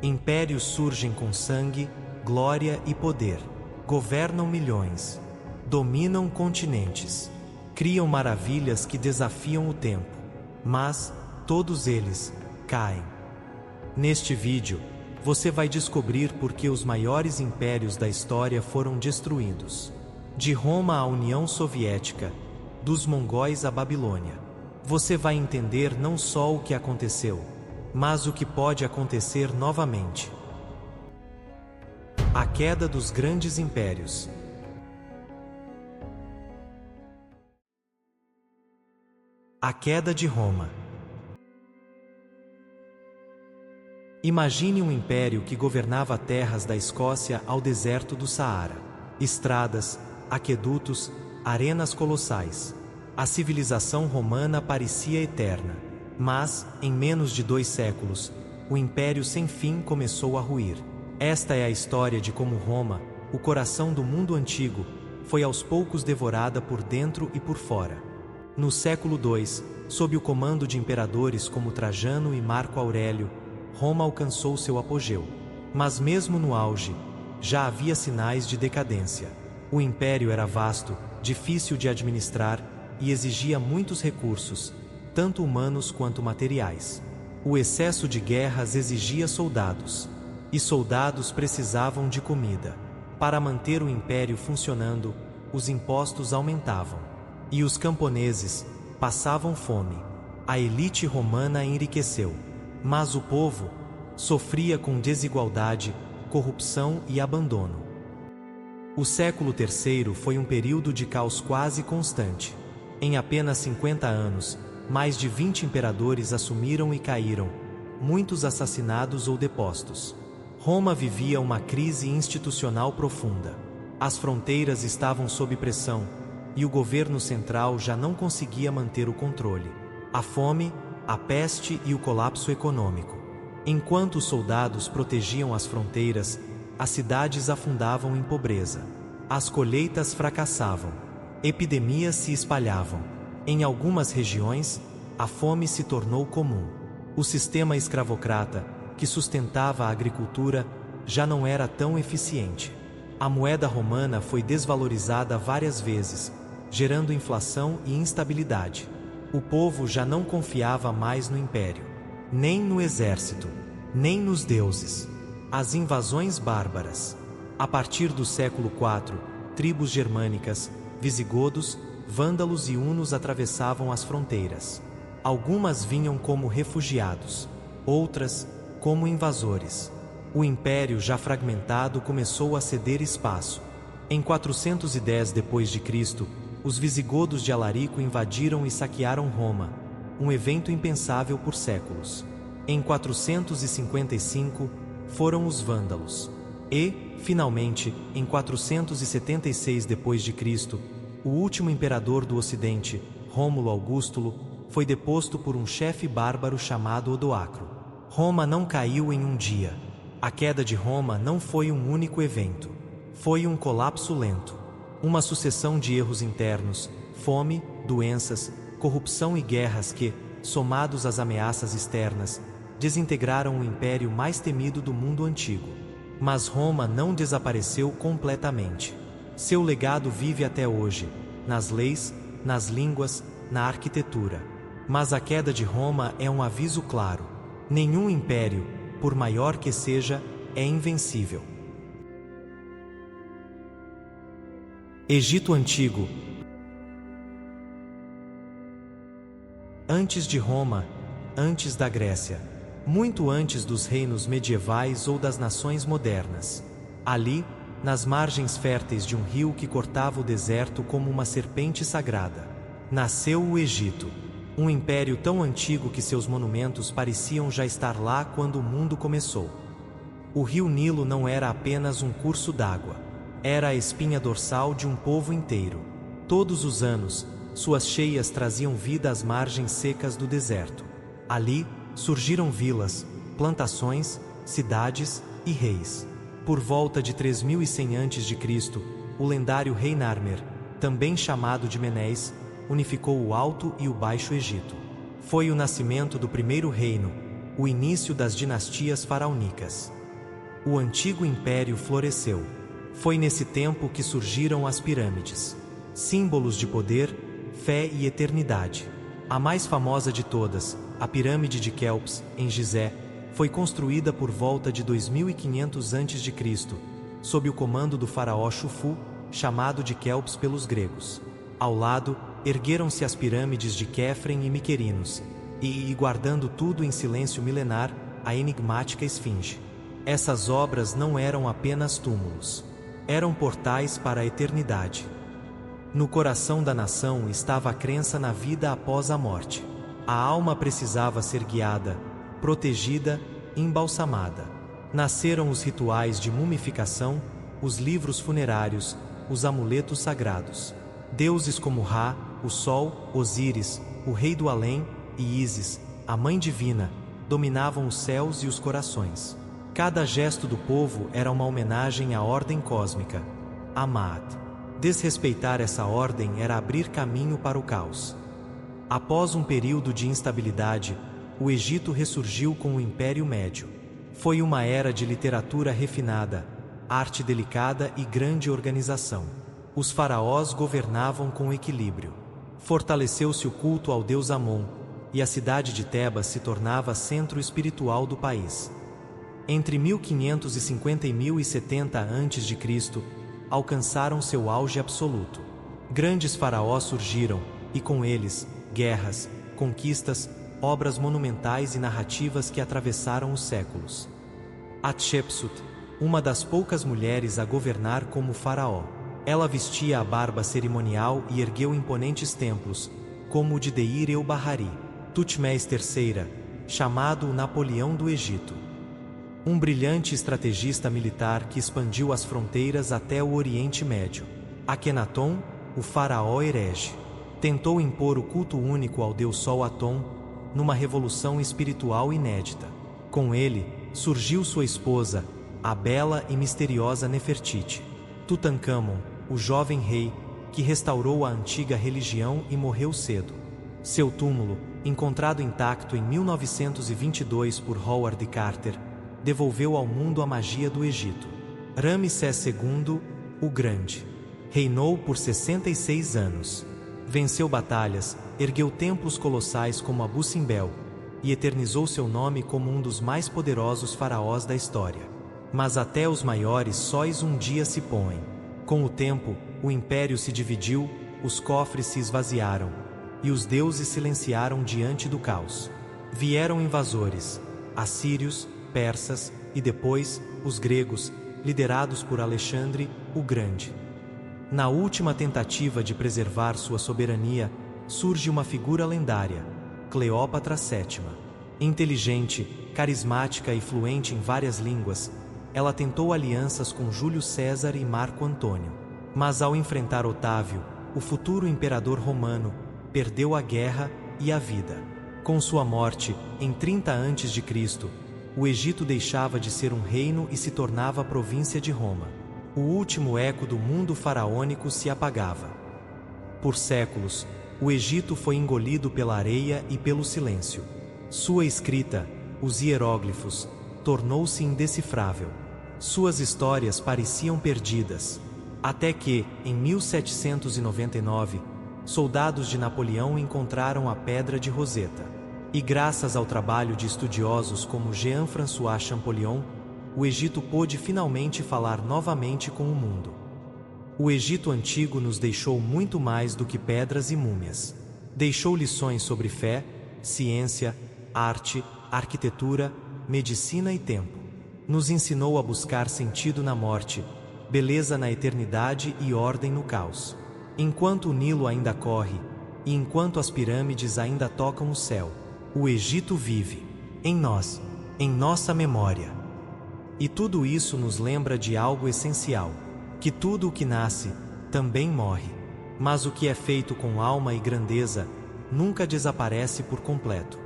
Impérios surgem com sangue, glória e poder. Governam milhões. Dominam continentes. Criam maravilhas que desafiam o tempo. Mas todos eles caem. Neste vídeo, você vai descobrir por que os maiores impérios da história foram destruídos. De Roma à União Soviética, dos mongóis à Babilônia. Você vai entender não só o que aconteceu, mas o que pode acontecer novamente. A queda dos grandes impérios. A queda de Roma. Imagine um império que governava terras da Escócia ao deserto do Saara. Estradas, aquedutos, arenas colossais. A civilização romana parecia eterna. Mas, em menos de 2 séculos, o império sem fim começou a ruir. Esta é a história de como Roma, o coração do mundo antigo, foi aos poucos devorada por dentro e por fora. No século II, sob o comando de imperadores como Trajano e Marco Aurélio, Roma alcançou seu apogeu. Mas mesmo no auge, já havia sinais de decadência. O império era vasto, difícil de administrar e exigia muitos recursos, tanto humanos quanto materiais. O excesso de guerras exigia soldados, e soldados precisavam de comida. Para manter o império funcionando, os impostos aumentavam, e os camponeses passavam fome. A elite romana enriqueceu, mas o povo sofria com desigualdade, corrupção e abandono. O século III foi um período de caos quase constante. Em apenas 50 anos, mais de 20 imperadores assumiram e caíram, muitos assassinados ou depostos. Roma vivia uma crise institucional profunda. As fronteiras estavam sob pressão, e o governo central já não conseguia manter o controle. A fome, a peste e o colapso econômico. Enquanto os soldados protegiam as fronteiras, as cidades afundavam em pobreza. As colheitas fracassavam. Epidemias se espalhavam. Em algumas regiões, a fome se tornou comum. O sistema escravocrata, que sustentava a agricultura, já não era tão eficiente. A moeda romana foi desvalorizada várias vezes, gerando inflação e instabilidade. O povo já não confiava mais no império, nem no exército, nem nos deuses. As invasões bárbaras. A partir do século IV, tribos germânicas, visigodos, vândalos e hunos atravessavam as fronteiras. Algumas vinham como refugiados, outras como invasores. O império já fragmentado começou a ceder espaço. Em 410 d.C., os visigodos de Alarico invadiram e saquearam Roma, um evento impensável por séculos. Em 455, foram os vândalos. E, finalmente, em 476 d.C., o último imperador do Ocidente, Rômulo Augustulo, foi deposto por um chefe bárbaro chamado Odoacro. Roma não caiu em um dia. A queda de Roma não foi um único evento. Foi um colapso lento. Uma sucessão de erros internos, fome, doenças, corrupção e guerras que, somados às ameaças externas, desintegraram o império mais temido do mundo antigo. Mas Roma não desapareceu completamente. Seu legado vive até hoje, nas leis, nas línguas, na arquitetura. Mas a queda de Roma é um aviso claro. Nenhum império, por maior que seja, é invencível. Egito Antigo. Antes de Roma, antes da Grécia, muito antes dos reinos medievais ou das nações modernas. Ali, nas margens férteis de um rio que cortava o deserto como uma serpente sagrada, nasceu o Egito, um império tão antigo que seus monumentos pareciam já estar lá quando o mundo começou. O rio Nilo não era apenas um curso d'água, era a espinha dorsal de um povo inteiro. Todos os anos, suas cheias traziam vida às margens secas do deserto. Ali, surgiram vilas, plantações, cidades e reis. Por volta de 3100 a.C., o lendário rei Narmer, também chamado de Menes, unificou o Alto e o Baixo Egito. Foi o nascimento do primeiro reino, o início das dinastias faraônicas. O antigo império floresceu. Foi nesse tempo que surgiram as pirâmides, símbolos de poder, fé e eternidade. A mais famosa de todas, a pirâmide de Quéops, em Gizé, foi construída por volta de 2500 a.C., sob o comando do faraó Xufu, chamado de Quéops pelos gregos. Ao lado, ergueram-se as pirâmides de Quéfren e Miquerinos, e guardando tudo em silêncio milenar, a enigmática Esfinge. Essas obras não eram apenas túmulos. Eram portais para a eternidade. No coração da nação estava a crença na vida após a morte. A alma precisava ser guiada, protegida, embalsamada. Nasceram os rituais de mumificação, os livros funerários, os amuletos sagrados. Deuses como Ra, o Sol, Osíris, o Rei do Além, e Ísis, a Mãe Divina, dominavam os céus e os corações. Cada gesto do povo era uma homenagem à ordem cósmica, Amat. Desrespeitar essa ordem era abrir caminho para o caos. Após um período de instabilidade, o Egito ressurgiu com o Império Médio. Foi uma era de literatura refinada, arte delicada e grande organização. Os faraós governavam com equilíbrio. Fortaleceu-se o culto ao deus Amon, e a cidade de Tebas se tornava centro espiritual do país. Entre 1550 e 1070 a.C., alcançaram seu auge absoluto. Grandes faraós surgiram, e com eles, guerras, conquistas, obras monumentais e narrativas que atravessaram os séculos. Hatshepsut, uma das poucas mulheres a governar como faraó. Ela vestia a barba cerimonial e ergueu imponentes templos, como o de Deir-el-Bahari. Tutmés III, chamado o Napoleão do Egito. Um brilhante estrategista militar que expandiu as fronteiras até o Oriente Médio. Akhenaton, o faraó herege, tentou impor o culto único ao deus Sol Aton, numa revolução espiritual inédita. Com ele, surgiu sua esposa, a bela e misteriosa Nefertiti. Tutancâmon, o jovem rei, que restaurou a antiga religião e morreu cedo. Seu túmulo, encontrado intacto em 1922 por Howard Carter, devolveu ao mundo a magia do Egito. Ramsés II, o Grande, reinou por 66 anos. Venceu batalhas, ergueu templos colossais como Abu Simbel, e eternizou seu nome como um dos mais poderosos faraós da história. Mas até os maiores sóis um dia se põem. Com o tempo, o império se dividiu, os cofres se esvaziaram, e os deuses silenciaram diante do caos. Vieram invasores, assírios, persas, e depois, os gregos, liderados por Alexandre, o Grande. Na última tentativa de preservar sua soberania, surge uma figura lendária, Cleópatra VII. Inteligente, carismática e fluente em várias línguas, ela tentou alianças com Júlio César e Marco Antônio. Mas ao enfrentar Otávio, o futuro imperador romano, perdeu a guerra e a vida. Com sua morte, em 30 a.C., o Egito deixava de ser um reino e se tornava província de Roma. O último eco do mundo faraônico se apagava. Por séculos, o Egito foi engolido pela areia e pelo silêncio. Sua escrita, os hieróglifos, tornou-se indecifrável. Suas histórias pareciam perdidas. Até que, em 1799, soldados de Napoleão encontraram a Pedra de Roseta. E graças ao trabalho de estudiosos como Jean-François Champollion, o Egito pôde finalmente falar novamente com o mundo. O Egito antigo nos deixou muito mais do que pedras e múmias. Deixou lições sobre fé, ciência, arte, arquitetura, medicina e tempo. Nos ensinou a buscar sentido na morte, beleza na eternidade e ordem no caos. Enquanto o Nilo ainda corre, e enquanto as pirâmides ainda tocam o céu, o Egito vive, em nós, em nossa memória. E tudo isso nos lembra de algo essencial, que tudo o que nasce, também morre. Mas o que é feito com alma e grandeza, nunca desaparece por completo.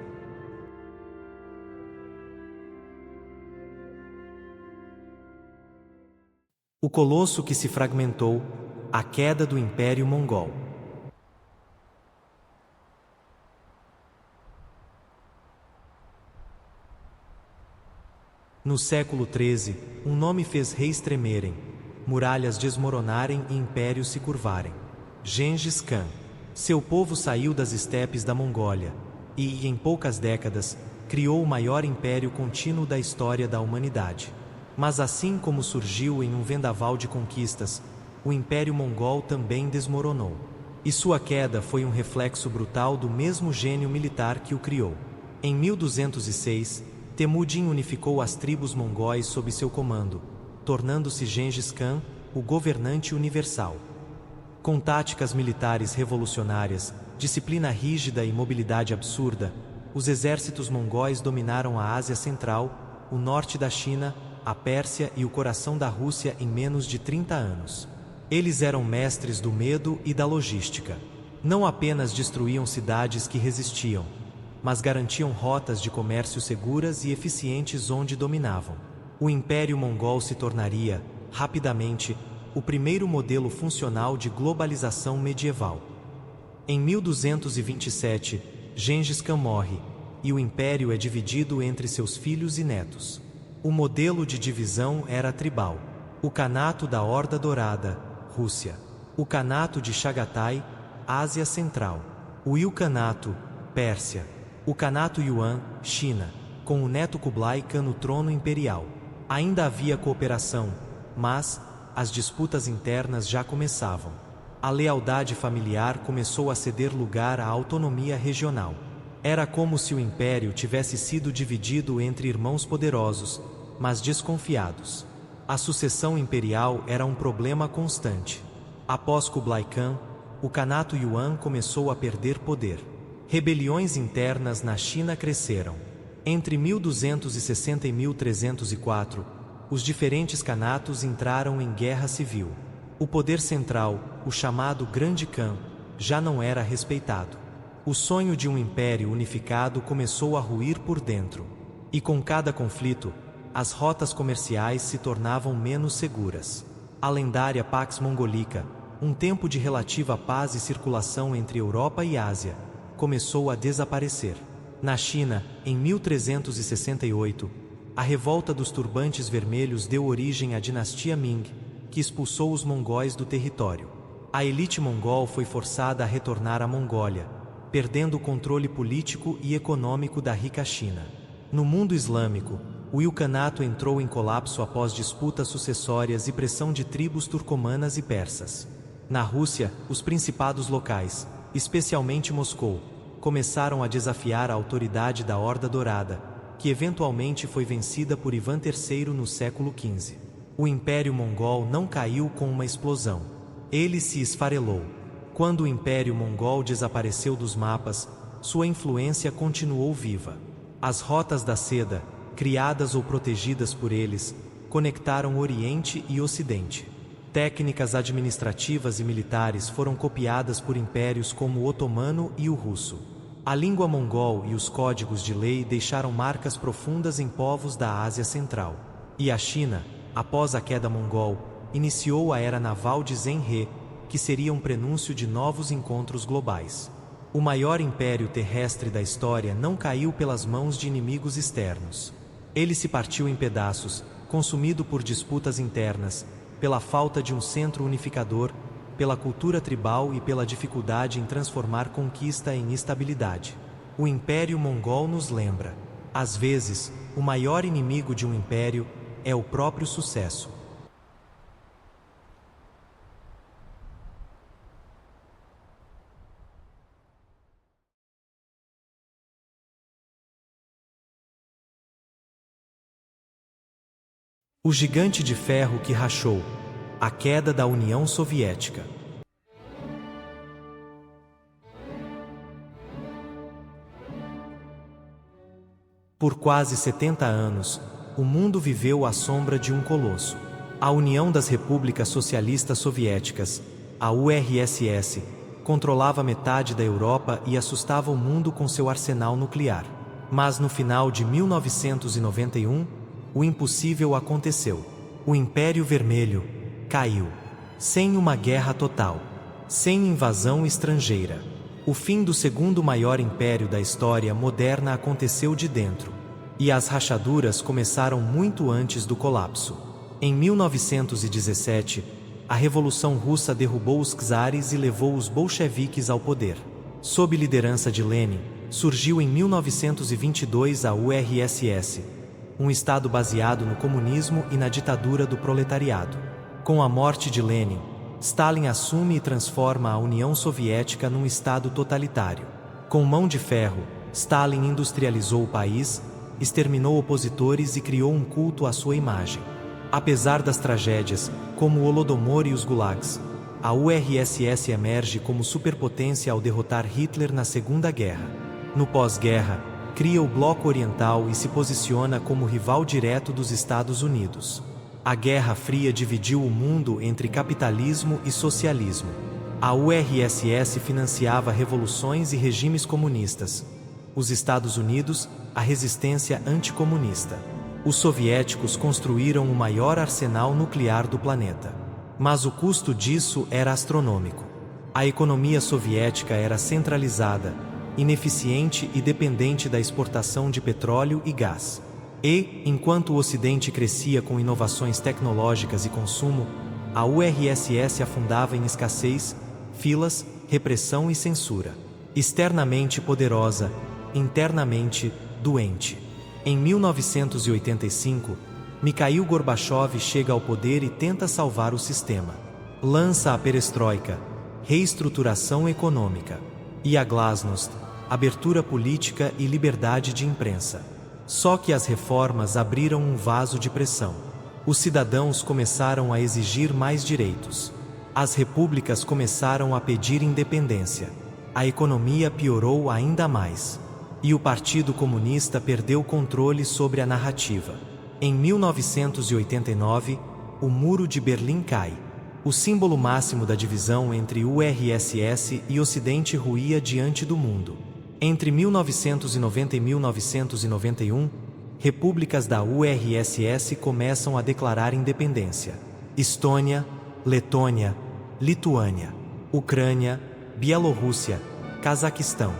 O colosso que se fragmentou, a queda do Império Mongol. No século XIII, um nome fez reis tremerem, muralhas desmoronarem e impérios se curvarem. Gengis Khan. Seu povo saiu das estepes da Mongólia e, em poucas décadas, criou o maior império contínuo da história da humanidade. Mas assim como surgiu em um vendaval de conquistas, o Império Mongol também desmoronou. E sua queda foi um reflexo brutal do mesmo gênio militar que o criou. Em 1206, Temujin unificou as tribos mongóis sob seu comando, tornando-se Gengis Khan o governante universal. Com táticas militares revolucionárias, disciplina rígida e mobilidade absurda, os exércitos mongóis dominaram a Ásia Central, o norte da China, a Pérsia e o coração da Rússia em menos de 30 anos. Eles eram mestres do medo e da logística. Não apenas destruíam cidades que resistiam, mas garantiam rotas de comércio seguras e eficientes onde dominavam. O Império Mongol se tornaria, rapidamente, o primeiro modelo funcional de globalização medieval. Em 1227, Gengis Khan morre, e o império é dividido entre seus filhos e netos. O modelo de divisão era tribal. O Kanato da Horda Dourada, Rússia. O Kanato de Chagatai, Ásia Central. O Ilkhanato, Pérsia. O Kanato Yuan, China, com o neto Kublai Khan no trono imperial. Ainda havia cooperação, mas as disputas internas já começavam. A lealdade familiar começou a ceder lugar à autonomia regional. Era como se o império tivesse sido dividido entre irmãos poderosos, mas desconfiados. A sucessão imperial era um problema constante. Após Kublai Khan, o Kanato Yuan começou a perder poder. Rebeliões internas na China cresceram. Entre 1260 e 1304, os diferentes kanatos entraram em guerra civil. O poder central, o chamado Grande Khan, já não era respeitado. O sonho de um império unificado começou a ruir por dentro. E com cada conflito, as rotas comerciais se tornavam menos seguras. A lendária Pax Mongolica, um tempo de relativa paz e circulação entre Europa e Ásia, começou a desaparecer. Na China, em 1368, a revolta dos turbantes vermelhos deu origem à dinastia Ming, que expulsou os mongóis do território. A elite mongol foi forçada a retornar à Mongólia, perdendo o controle político e econômico da rica China. No mundo islâmico, o Ilkhanato entrou em colapso após disputas sucessórias e pressão de tribos turcomanas e persas. Na Rússia, os principados locais, especialmente Moscou, começaram a desafiar a autoridade da Horda Dourada, que eventualmente foi vencida por Ivan III no século XV. O Império Mongol não caiu com uma explosão. Ele se esfarelou. Quando o Império Mongol desapareceu dos mapas, sua influência continuou viva. As rotas da seda, criadas ou protegidas por eles, conectaram Oriente e Ocidente. Técnicas administrativas e militares foram copiadas por impérios como o otomano e o russo. A língua mongol e os códigos de lei deixaram marcas profundas em povos da Ásia Central. E a China, após a queda mongol, iniciou a era naval de Zheng He, que seria um prenúncio de novos encontros globais. O maior império terrestre da história não caiu pelas mãos de inimigos externos. Ele se partiu em pedaços, consumido por disputas internas, pela falta de um centro unificador, pela cultura tribal e pela dificuldade em transformar conquista em estabilidade. O Império Mongol nos lembra: às vezes, o maior inimigo de um império é o próprio sucesso. O gigante de ferro que rachou. A queda da União Soviética. Por quase 70 anos, o mundo viveu à sombra de um colosso. A União das Repúblicas Socialistas Soviéticas, a URSS, controlava metade da Europa e assustava o mundo com seu arsenal nuclear. Mas no final de 1991, o impossível aconteceu. O Império Vermelho caiu. Sem uma guerra total. Sem invasão estrangeira. O fim do segundo maior império da história moderna aconteceu de dentro. E as rachaduras começaram muito antes do colapso. Em 1917, a Revolução Russa derrubou os czares e levou os bolcheviques ao poder. Sob liderança de Lenin, surgiu em 1922 a URSS, um estado baseado no comunismo e na ditadura do proletariado. Com a morte de Lenin, Stalin assume e transforma a União Soviética num estado totalitário. Com mão de ferro, Stalin industrializou o país, exterminou opositores e criou um culto à sua imagem. Apesar das tragédias, como o Holodomor e os gulags, a URSS emerge como superpotência ao derrotar Hitler na Segunda Guerra. No pós-guerra, cria o Bloco Oriental e se posiciona como rival direto dos Estados Unidos. A Guerra Fria dividiu o mundo entre capitalismo e socialismo. A URSS financiava revoluções e regimes comunistas. Os Estados Unidos, a resistência anticomunista. Os soviéticos construíram o maior arsenal nuclear do planeta. Mas o custo disso era astronômico. A economia soviética era centralizada, ineficiente e dependente da exportação de petróleo e gás. E, enquanto o Ocidente crescia com inovações tecnológicas e consumo, a URSS afundava em escassez, filas, repressão e censura. Externamente poderosa, internamente doente. Em 1985, Mikhail Gorbachev chega ao poder e tenta salvar o sistema. Lança a perestroika, reestruturação econômica, e a glasnost, abertura política e liberdade de imprensa. Só que as reformas abriram um vaso de pressão. Os cidadãos começaram a exigir mais direitos. As repúblicas começaram a pedir independência. A economia piorou ainda mais. E o Partido Comunista perdeu o controle sobre a narrativa. Em 1989, o Muro de Berlim cai. O símbolo máximo da divisão entre URSS e Ocidente ruía diante do mundo. Entre 1990 e 1991, repúblicas da URSS começam a declarar independência. Estônia, Letônia, Lituânia, Ucrânia, Bielorrússia, Cazaquistão,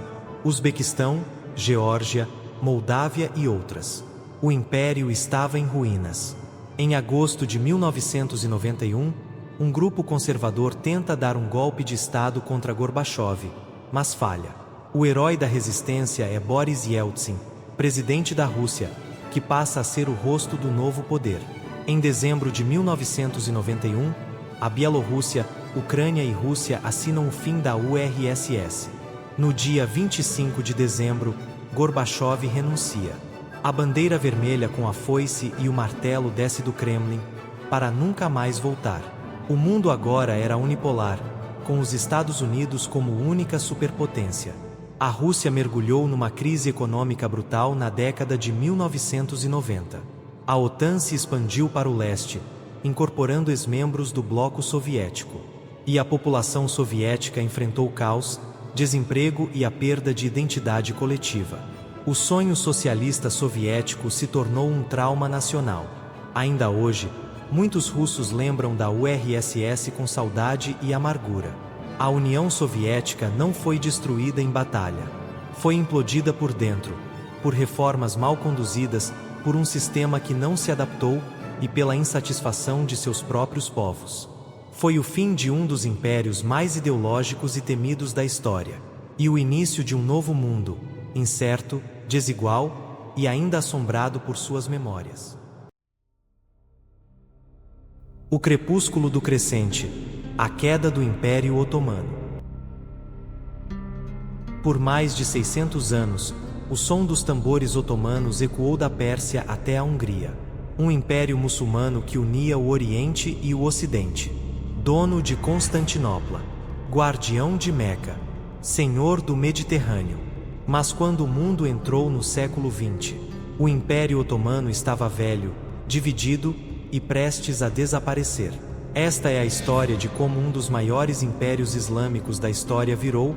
Uzbequistão, Geórgia, Moldávia e outras. O império estava em ruínas. Em agosto de 1991, um grupo conservador tenta dar um golpe de Estado contra Gorbachev, mas falha. O herói da resistência é Boris Yeltsin, presidente da Rússia, que passa a ser o rosto do novo poder. Em dezembro de 1991, a Bielorrússia, Ucrânia e Rússia assinam o fim da URSS. No dia 25 de dezembro, Gorbachev renuncia. A bandeira vermelha com a foice e o martelo desce do Kremlin, para nunca mais voltar. O mundo agora era unipolar, com os Estados Unidos como única superpotência. A Rússia mergulhou numa crise econômica brutal na década de 1990. A OTAN se expandiu para o leste, incorporando ex-membros do bloco soviético. E a população soviética enfrentou caos, desemprego e a perda de identidade coletiva. O sonho socialista soviético se tornou um trauma nacional. Ainda hoje, muitos russos lembram da URSS com saudade e amargura. A União Soviética não foi destruída em batalha. Foi implodida por dentro, por reformas mal conduzidas, por um sistema que não se adaptou e pela insatisfação de seus próprios povos. Foi o fim de um dos impérios mais ideológicos e temidos da história, e o início de um novo mundo, incerto, desigual e ainda assombrado por suas memórias. O crepúsculo do crescente, a queda do Império Otomano. Por mais de 600 anos, o som dos tambores otomanos ecoou da Pérsia até a Hungria, um império muçulmano que unia o Oriente e o Ocidente. Dono de Constantinopla, guardião de Meca, senhor do Mediterrâneo. Mas quando o mundo entrou no século XX, o Império Otomano estava velho, dividido e prestes a desaparecer. Esta é a história de como um dos maiores impérios islâmicos da história virou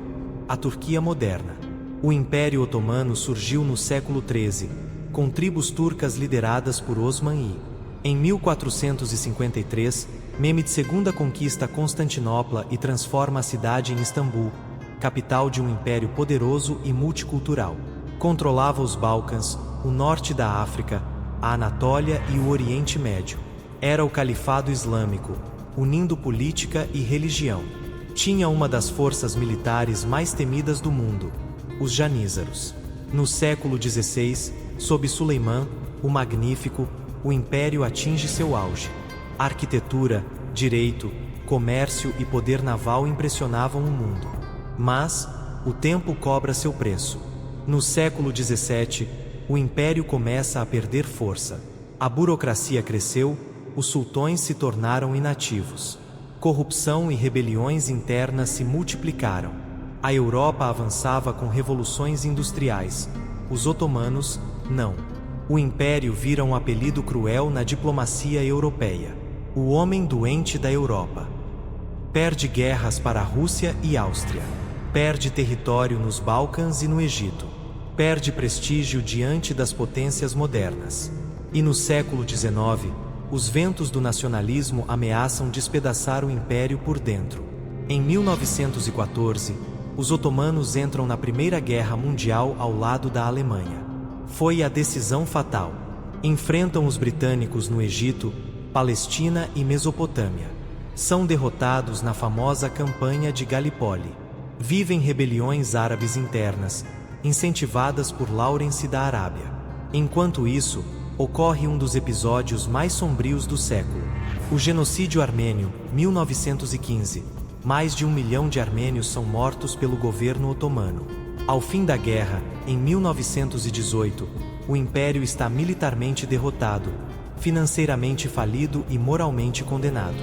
a Turquia moderna. O Império Otomano surgiu no século XIII, com tribos turcas lideradas por Osman I. Em 1453, Mehmed II conquista Constantinopla e transforma a cidade em Istambul, capital de um império poderoso e multicultural. Controlava os Balcãs, o norte da África, a Anatólia e o Oriente Médio. Era o Califado Islâmico, unindo política e religião. Tinha uma das forças militares mais temidas do mundo, os janízaros. No século XVI, sob Suleimã, o Magnífico, o império atinge seu auge. Arquitetura, direito, comércio e poder naval impressionavam o mundo. Mas o tempo cobra seu preço. No século XVII, o império começa a perder força. A burocracia cresceu, os sultões se tornaram inativos. Corrupção e rebeliões internas se multiplicaram. A Europa avançava com revoluções industriais. Os otomanos, não. O império vira um apelido cruel na diplomacia europeia. O homem doente da Europa. Perde guerras para a Rússia e Áustria. Perde território nos Balcãs e no Egito. Perde prestígio diante das potências modernas. E no século XIX, os ventos do nacionalismo ameaçam despedaçar o império por dentro. Em 1914, os otomanos entram na Primeira Guerra Mundial ao lado da Alemanha. Foi a decisão fatal. Enfrentam os britânicos no Egito, Palestina e Mesopotâmia. São derrotados na famosa campanha de Galípoli. Vivem rebeliões árabes internas, incentivadas por Lawrence da Arábia. Enquanto isso, ocorre um dos episódios mais sombrios do século. O genocídio armênio, 1915. Mais de 1 milhão de armênios são mortos pelo governo otomano. Ao fim da guerra, em 1918, o império está militarmente derrotado, financeiramente falido e moralmente condenado.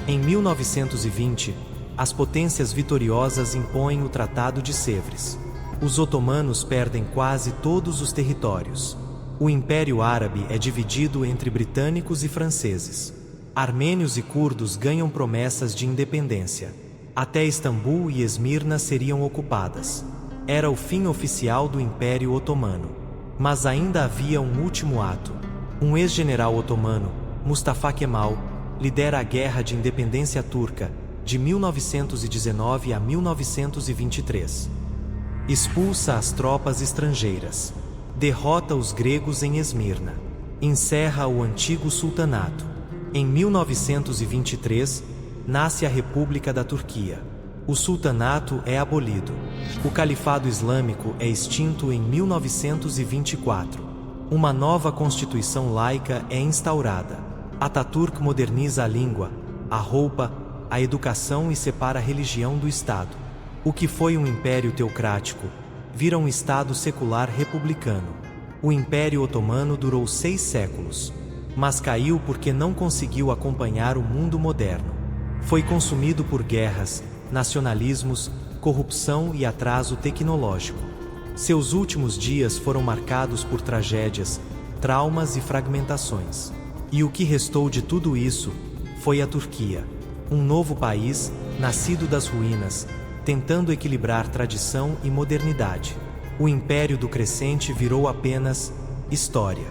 Em 1920, as potências vitoriosas impõem o Tratado de Sèvres. Os otomanos perdem quase todos os territórios. O Império Árabe é dividido entre britânicos e franceses. Armênios e curdos ganham promessas de independência. Até Istambul e Esmirna seriam ocupadas. Era o fim oficial do Império Otomano. Mas ainda havia um último ato. Um ex-general otomano, Mustafa Kemal, lidera a Guerra de Independência Turca, de 1919 a 1923. Expulsa as tropas estrangeiras. Derrota os gregos em Esmirna. Encerra o antigo sultanato. Em 1923, nasce a República da Turquia. O sultanato é abolido. O Califado Islâmico é extinto em 1924. Uma nova constituição laica é instaurada. Ataturk moderniza a língua, a roupa, a educação e separa a religião do Estado. O que foi um império teocrático vira um Estado secular republicano. O Império Otomano durou 6 séculos, mas caiu porque não conseguiu acompanhar o mundo moderno. Foi consumido por guerras, nacionalismos, corrupção e atraso tecnológico. Seus últimos dias foram marcados por tragédias, traumas e fragmentações. E o que restou de tudo isso foi a Turquia, um novo país, nascido das ruínas, tentando equilibrar tradição e modernidade. O Império do Crescente virou apenas história.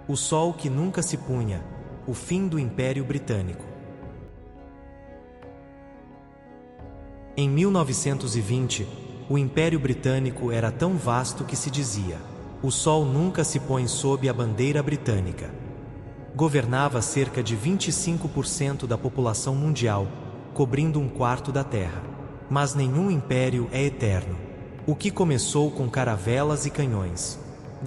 O sol que nunca se punha, o fim do Império Britânico. Em 1920, o Império Britânico era tão vasto que se dizia: o sol nunca se põe sob a bandeira britânica. Governava cerca de 25% da população mundial, cobrindo 1/4 da Terra. Mas nenhum império é eterno. O que começou com caravelas e canhões,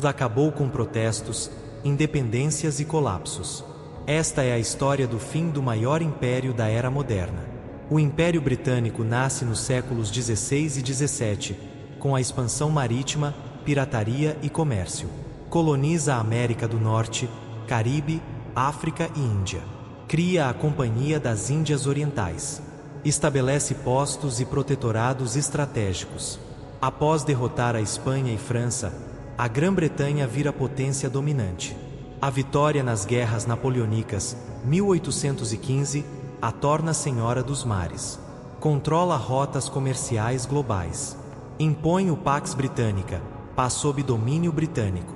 acabou com protestos, independências e colapsos. Esta é a história do fim do maior império da era moderna. O Império Britânico nasce nos séculos XVI e XVII, com a expansão marítima, pirataria e comércio. Coloniza a América do Norte, Caribe, África e Índia. Cria a Companhia das Índias Orientais. Estabelece postos e protetorados estratégicos. Após derrotar a Espanha e França, a Grã-Bretanha vira potência dominante. A vitória nas guerras napoleônicas, 1815, a torna senhora dos mares. Controla rotas comerciais globais. Impõe o Pax Britânica, paz sob domínio britânico.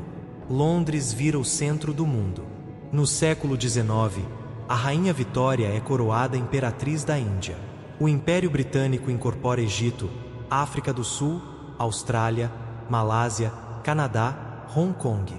Londres vira o centro do mundo. No século XIX, a Rainha Vitória é coroada imperatriz da Índia. O Império Britânico incorpora Egito, África do Sul, Austrália, Malásia, Canadá, Hong Kong.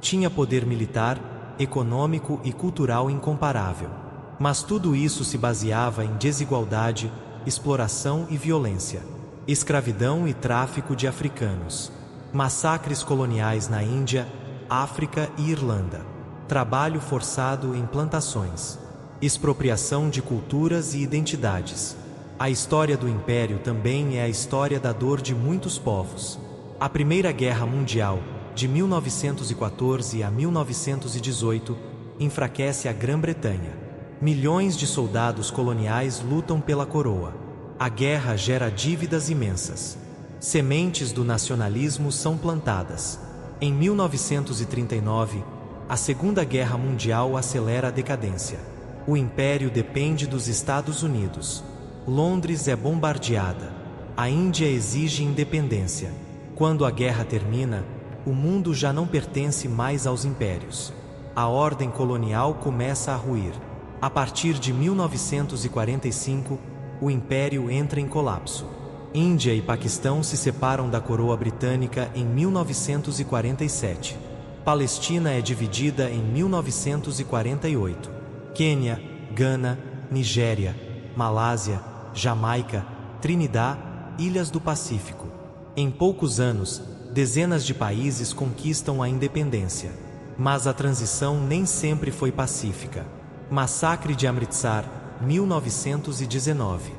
Tinha poder militar, econômico e cultural incomparável. Mas tudo isso se baseava em desigualdade, exploração e violência, escravidão e tráfico de africanos, massacres coloniais na Índia, África e Irlanda, trabalho forçado em plantações, expropriação de culturas e identidades. A história do Império também é a história da dor de muitos povos. A Primeira Guerra Mundial, de 1914 a 1918, enfraquece a Grã-Bretanha. Milhões de soldados coloniais lutam pela coroa. A guerra gera dívidas imensas. Sementes do nacionalismo são plantadas. Em 1939, a Segunda Guerra Mundial acelera a decadência. O Império depende dos Estados Unidos. Londres é bombardeada. A Índia exige independência. Quando a guerra termina, o mundo já não pertence mais aos impérios. A ordem colonial começa a ruir. A partir de 1945, o Império entra em colapso. Índia e Paquistão se separam da coroa britânica em 1947. Palestina é dividida em 1948. Quênia, Gana, Nigéria, Malásia, Jamaica, Trinidad, Ilhas do Pacífico. Em poucos anos, dezenas de países conquistam a independência. Mas a transição nem sempre foi pacífica. Massacre de Amritsar, 1919.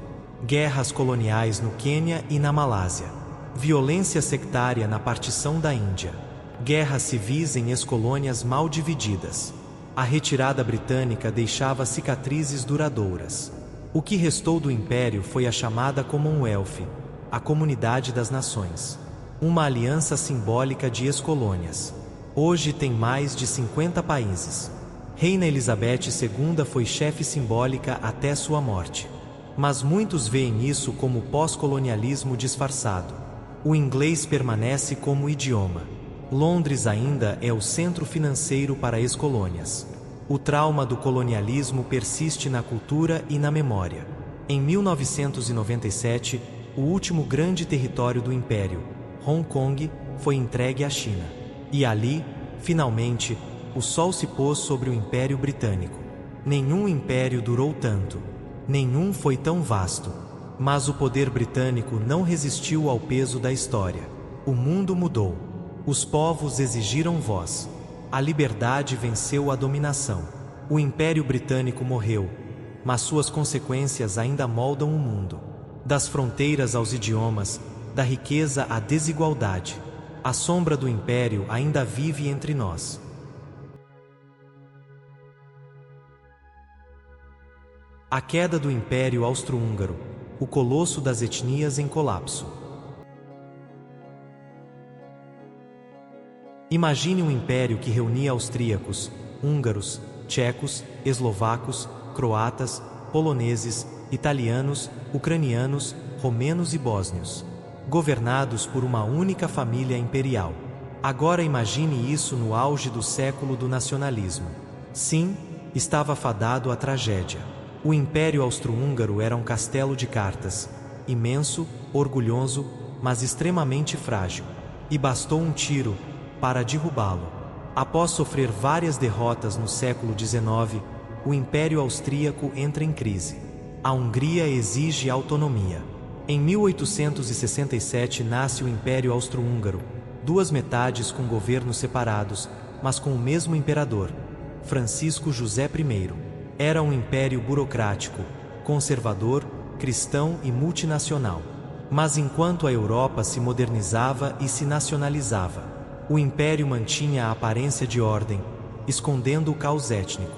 Guerras coloniais no Quênia e na Malásia. Violência sectária na partição da Índia. Guerras civis em ex-colônias mal divididas. A retirada britânica deixava cicatrizes duradouras. O que restou do Império foi a chamada Commonwealth, a Comunidade das Nações. Uma aliança simbólica de ex-colônias. Hoje tem mais de 50 países. Reina Elizabeth II foi chefe simbólica até sua morte. Mas muitos veem isso como pós-colonialismo disfarçado. O inglês permanece como idioma. Londres ainda é o centro financeiro para ex-colônias. O trauma do colonialismo persiste na cultura e na memória. Em 1997, o último grande território do Império, Hong Kong, foi entregue à China. E ali, finalmente, o sol se pôs sobre o Império Britânico. Nenhum império durou tanto. Nenhum foi tão vasto. Mas o poder britânico não resistiu ao peso da história. O mundo mudou. Os povos exigiram voz. A liberdade venceu a dominação. O Império Britânico morreu, mas suas consequências ainda moldam o mundo. Das fronteiras aos idiomas, da riqueza à desigualdade. A sombra do Império ainda vive entre nós. A queda do Império Austro-Húngaro, o colosso das etnias em colapso. Imagine um império que reunia austríacos, húngaros, tchecos, eslovacos, croatas, poloneses, italianos, ucranianos, romenos e bósnios, governados por uma única família imperial. Agora imagine isso no auge do século do nacionalismo. Sim, estava fadado à tragédia. O Império Austro-Húngaro era um castelo de cartas, imenso, orgulhoso, mas extremamente frágil. E bastou um tiro para derrubá-lo. Após sofrer várias derrotas no século XIX, o Império Austríaco entra em crise. A Hungria exige autonomia. Em 1867 nasce o Império Austro-Húngaro, duas metades com governos separados, mas com o mesmo imperador, Francisco José I. Era um império burocrático, conservador, cristão e multinacional. Mas enquanto a Europa se modernizava e se nacionalizava, o império mantinha a aparência de ordem, escondendo o caos étnico.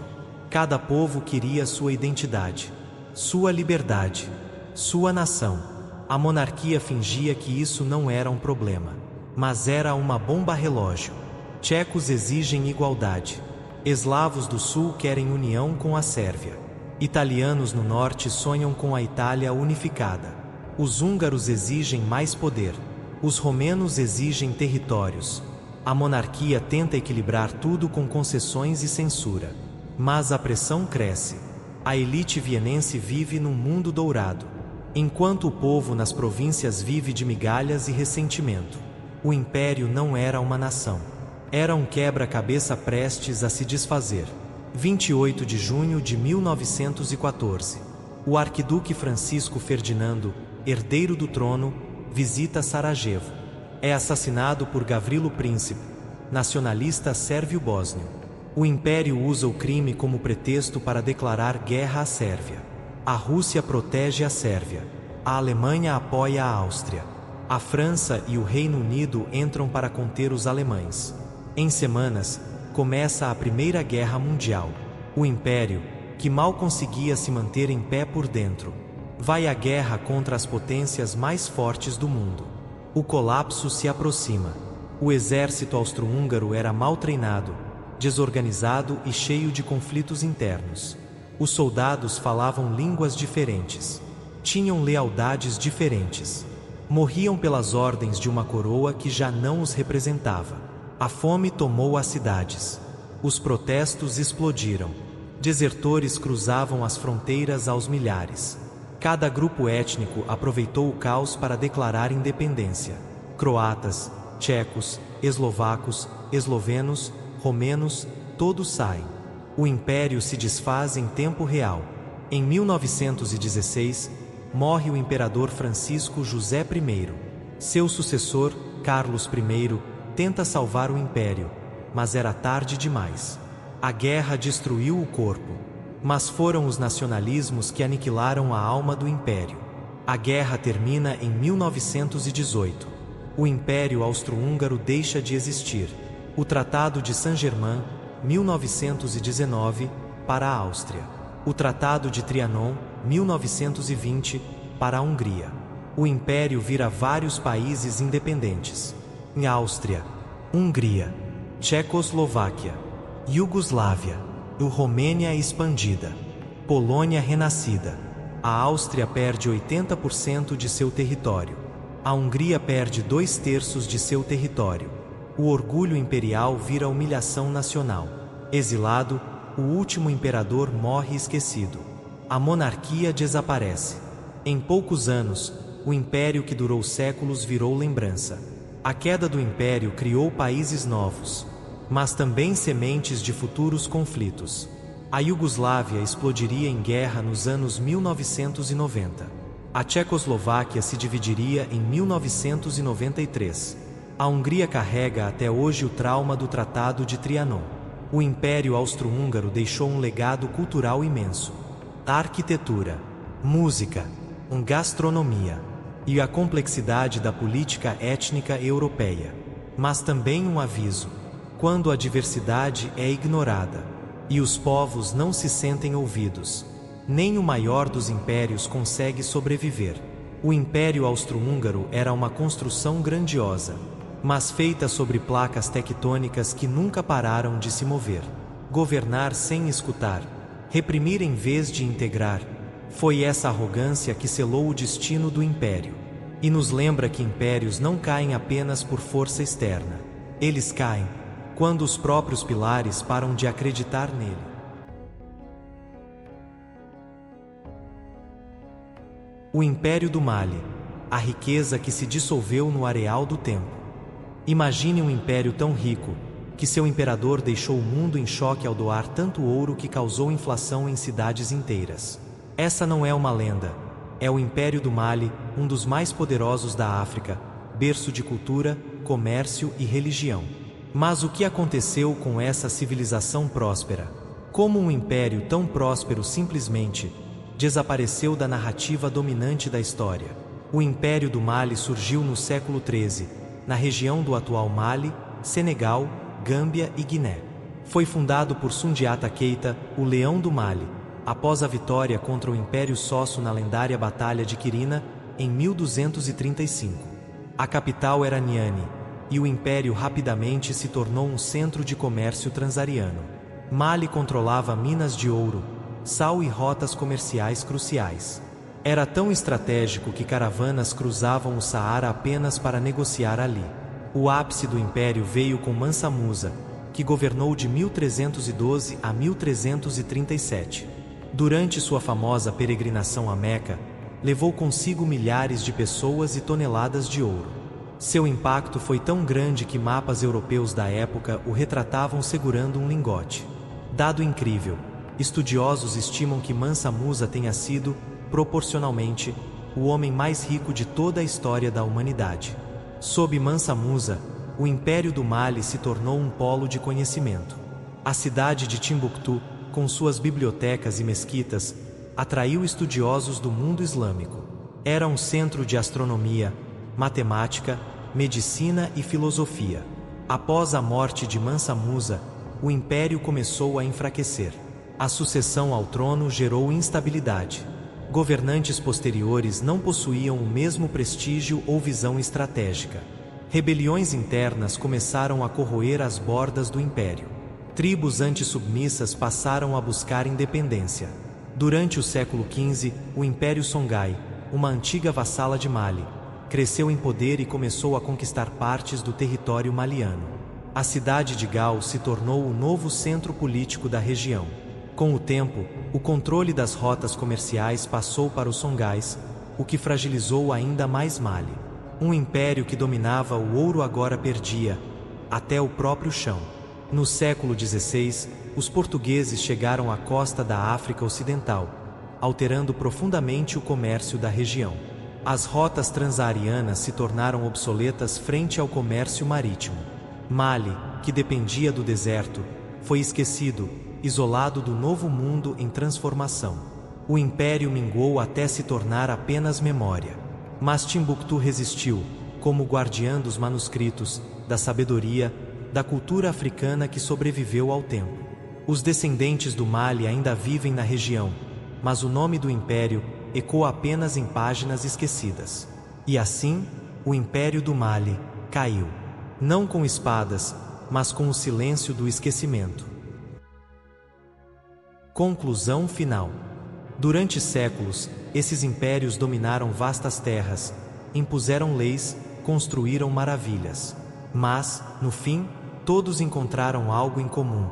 Cada povo queria sua identidade, sua liberdade, sua nação. A monarquia fingia que isso não era um problema, mas era uma bomba relógio. Tchecos exigem igualdade. Eslavos do sul querem união com a Sérvia. Italianos no norte sonham com a Itália unificada. Os húngaros exigem mais poder. Os romenos exigem territórios. A monarquia tenta equilibrar tudo com concessões e censura. Mas a pressão cresce. A elite vienense vive num mundo dourado. enquanto o povo nas províncias vive de migalhas e ressentimento. O império não era uma nação. Era um quebra-cabeça prestes a se desfazer. 28 de junho de 1914. O arquiduque Francisco Ferdinando, herdeiro do trono, visita Sarajevo. É assassinado por Gavrilo Princip, nacionalista sérvio-bósnio. O império usa o crime como pretexto para declarar guerra à Sérvia. A Rússia protege a Sérvia. A Alemanha apoia a Áustria. A França e o Reino Unido entram para conter os alemães. Em semanas, começa a Primeira Guerra Mundial. O império, que mal conseguia se manter em pé por dentro, vai à guerra contra as potências mais fortes do mundo. O colapso se aproxima. O exército austro-húngaro era mal treinado, desorganizado e cheio de conflitos internos. Os soldados falavam línguas diferentes. Tinham lealdades diferentes. Morriam pelas ordens de uma coroa que já não os representava. A fome tomou as cidades. Os protestos explodiram. Desertores cruzavam as fronteiras aos milhares. Cada grupo étnico aproveitou o caos para declarar independência. Croatas, tchecos, eslovacos, eslovenos, romenos, todos saem. O império se desfaz em tempo real. Em 1916, morre o imperador Francisco José I. Seu sucessor, Carlos I, tenta salvar o império, mas era tarde demais. A guerra destruiu o corpo, mas foram os nacionalismos que aniquilaram a alma do império. A guerra termina em 1918. O Império Austro-Húngaro deixa de existir. O Tratado de Saint-Germain, 1919, para a Áustria. O Tratado de Trianon, 1920, para a Hungria. O Império vira vários países independentes. Em Áustria, Hungria, Tchecoslováquia, Iugoslávia, Romênia expandida, Polônia renascida. A Áustria perde 80% de seu território. A Hungria perde 2/3 de seu território. O orgulho imperial vira humilhação nacional. Exilado, o último imperador morre esquecido. A monarquia desaparece. Em poucos anos, o império que durou séculos virou lembrança. A queda do império criou países novos, mas também sementes de futuros conflitos. A Iugoslávia explodiria em guerra nos anos 1990. A Tchecoslováquia se dividiria em 1993. A Hungria carrega até hoje o trauma do Tratado de Trianon. O Império Austro-Húngaro deixou um legado cultural imenso. A arquitetura, música, gastronomia e a complexidade da política étnica europeia. Mas também um aviso: quando a diversidade é ignorada e os povos não se sentem ouvidos, nem o maior dos impérios consegue sobreviver. O Império Austro-Húngaro era uma construção grandiosa, mas feita sobre placas tectônicas que nunca pararam de se mover. Governar sem escutar, reprimir em vez de integrar, foi essa arrogância que selou o destino do império. E nos lembra que impérios não caem apenas por força externa. Eles caem quando os próprios pilares param de acreditar nele. O Império do Mali, a riqueza que se dissolveu no areal do tempo. Imagine um império tão rico, que seu imperador deixou o mundo em choque ao doar tanto ouro que causou inflação em cidades inteiras. Essa não é uma lenda, é o Império do Mali, um dos mais poderosos da África, berço de cultura, comércio e religião. Mas o que aconteceu com essa civilização próspera? Como um império tão próspero simplesmente desapareceu da narrativa dominante da história? O Império do Mali surgiu no século XIII, na região do atual Mali, Senegal, Gâmbia e Guiné. Foi fundado por Sundiata Keita, o Leão do Mali, após a vitória contra o Império Sosso na lendária Batalha de Quirina, em 1235. A capital era Niani, e o império rapidamente se tornou um centro de comércio transariano. Mali controlava minas de ouro, sal e rotas comerciais cruciais. Era tão estratégico que caravanas cruzavam o Saara apenas para negociar ali. O ápice do império veio com Mansa Musa, que governou de 1312 a 1337. Durante sua famosa peregrinação a Meca, levou consigo milhares de pessoas e toneladas de ouro. Seu impacto foi tão grande que mapas europeus da época o retratavam segurando um lingote. Dado incrível, estudiosos estimam que Mansa Musa tenha sido, proporcionalmente, o homem mais rico de toda a história da humanidade. Sob Mansa Musa, o Império do Mali se tornou um polo de conhecimento. A cidade de Timbuktu, com suas bibliotecas e mesquitas, atraiu estudiosos do mundo islâmico. Era um centro de astronomia, matemática, medicina e filosofia. Após a morte de Mansa Musa, o império começou a enfraquecer. A sucessão ao trono gerou instabilidade. Governantes posteriores não possuíam o mesmo prestígio ou visão estratégica. Rebeliões internas começaram a corroer as bordas do império. Tribos antissubmissas passaram a buscar independência. Durante o século XV, o Império Songhai, uma antiga vassala de Mali, cresceu em poder e começou a conquistar partes do território maliano. A cidade de Gao se tornou o novo centro político da região. Com o tempo, o controle das rotas comerciais passou para os Songhais, o que fragilizou ainda mais Mali. Um império que dominava o ouro agora perdia, até o próprio chão. No século XVI, os portugueses chegaram à costa da África Ocidental, alterando profundamente o comércio da região. As rotas transaarianas se tornaram obsoletas frente ao comércio marítimo. Mali, que dependia do deserto, foi esquecido, isolado do novo mundo em transformação. O império minguou até se tornar apenas memória. Mas Timbuktu resistiu, como guardiã dos manuscritos, da sabedoria, da cultura africana que sobreviveu ao tempo. Os descendentes do Mali ainda vivem na região, mas o nome do império ecoa apenas em páginas esquecidas. E assim, o Império do Mali caiu. Não com espadas, mas com o silêncio do esquecimento. Conclusão final. Durante séculos, esses impérios dominaram vastas terras, impuseram leis, construíram maravilhas. Mas, no fim, todos encontraram algo em comum: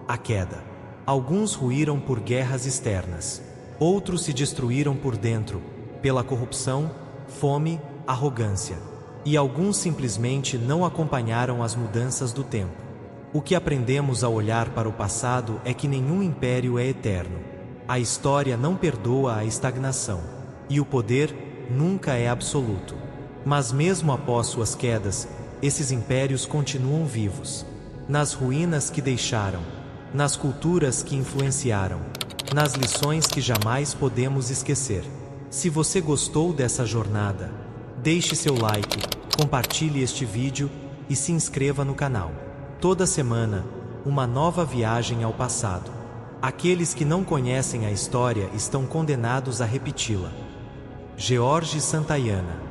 a queda. Alguns ruíram por guerras externas. Outros se destruíram por dentro, pela corrupção, fome, arrogância. E alguns simplesmente não acompanharam as mudanças do tempo. O que aprendemos ao olhar para o passado é que nenhum império é eterno. A história não perdoa a estagnação. E o poder nunca é absoluto. Mas mesmo após suas quedas, esses impérios continuam vivos. Nas ruínas que deixaram, nas culturas que influenciaram, nas lições que jamais podemos esquecer. Se você gostou dessa jornada, deixe seu like, compartilhe este vídeo e se inscreva no canal. Toda semana, uma nova viagem ao passado. Aqueles que não conhecem a história estão condenados a repeti-la. George Santayana.